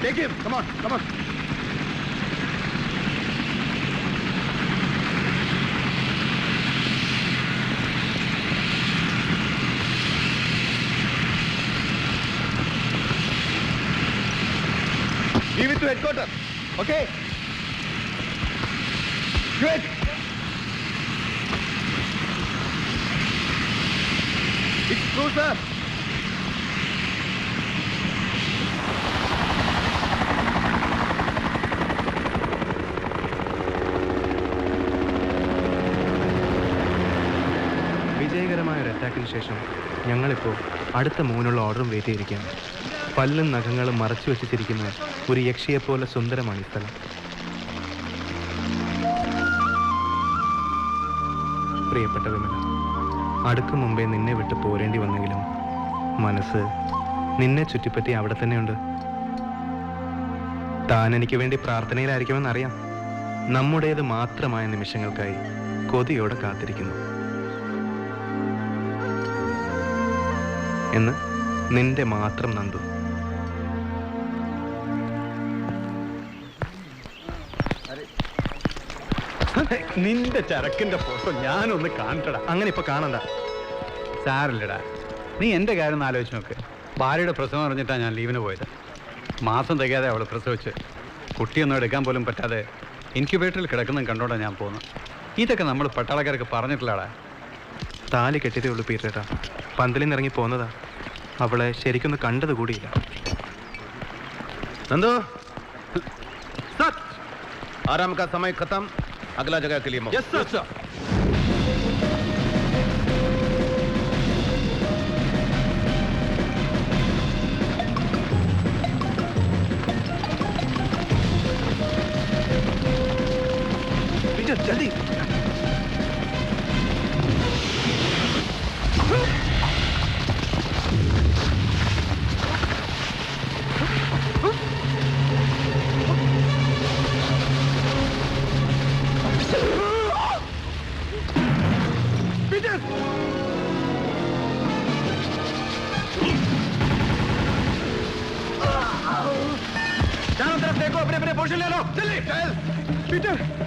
Take him. Come on, come on. Give it to headquarters. Okay? Good. It's true, sir. വിജയകരമായ ഒരു അറ്റാക്കിന് ശേഷം ഞങ്ങളിപ്പോൾ അടുത്ത മൂന്നുള്ള ഓർഡറും വെയിറ്റ് ചെയ്തിരിക്കുകയാണ്. പല്ലും നഖങ്ങളും മറച്ചു വെച്ചിരിക്കുന്ന ഒരു യക്ഷിയെപ്പോലെ സുന്ദരമാണ് ഈ സ്ഥലം. പ്രിയപ്പെട്ട വിമല, അടുക്കും മുമ്പേ നിന്നെ വിട്ട് പോരേണ്ടി വന്നെങ്കിലും മനസ്സ് നിന്നെ ചുറ്റിപ്പറ്റി അവിടെ തന്നെയുണ്ട്. താൻ എനിക്ക് വേണ്ടി പ്രാർത്ഥനയിലായിരിക്കുമെന്നറിയാം. നമ്മുടേത് മാത്രമായ നിമിഷങ്ങൾക്കായി കൊതിയോടെ കാത്തിരിക്കുന്നു എന്ന് നിന്റെ മാത്രം നന്ദു. നിന്റെ ചരക്കിന്റെ ഫോട്ടോ ഞാനൊന്ന് കാണട്ടടാ. അങ്ങനെ ഇപ്പൊ കാണണ്ട. സാറില്ലടാ, നീ എൻ്റെ കാര്യം ഒന്ന് ആലോചിച്ച് നോക്ക്. ഭാര്യയുടെ പ്രസവം അറിഞ്ഞിട്ടാണ് ഞാൻ ലീവിന് പോയത്. മാസം തികയാതെ അവൾ പ്രസവിച്ച് കുട്ടിയൊന്നും എടുക്കാൻ പോലും പറ്റാതെ ഇൻക്യുബേറ്ററിൽ കിടക്കുന്നത് കണ്ടോണ്ടാണ് ഞാൻ പോകുന്നത്. ഇതൊക്കെ നമ്മൾ പട്ടാളക്കാർക്ക് പറഞ്ഞിട്ടില്ലാടാ. താലി കെട്ടിയതേ ഉള്ളൂ പീറ്റേട്ടാ. പന്തലിൽ നിന്ന് ഇറങ്ങി പോന്നതാ. അവളെ ശരിക്കൊന്ന് കണ്ടത് കൂടിയില്ല. नंदू सच आराम का समय खत्म. अगला जगह के लिए यस सर. पीटर जल्दी. चारों तरफ देखो, अपने अपने पोजीशन ले लो. जल्दी चल. पीटर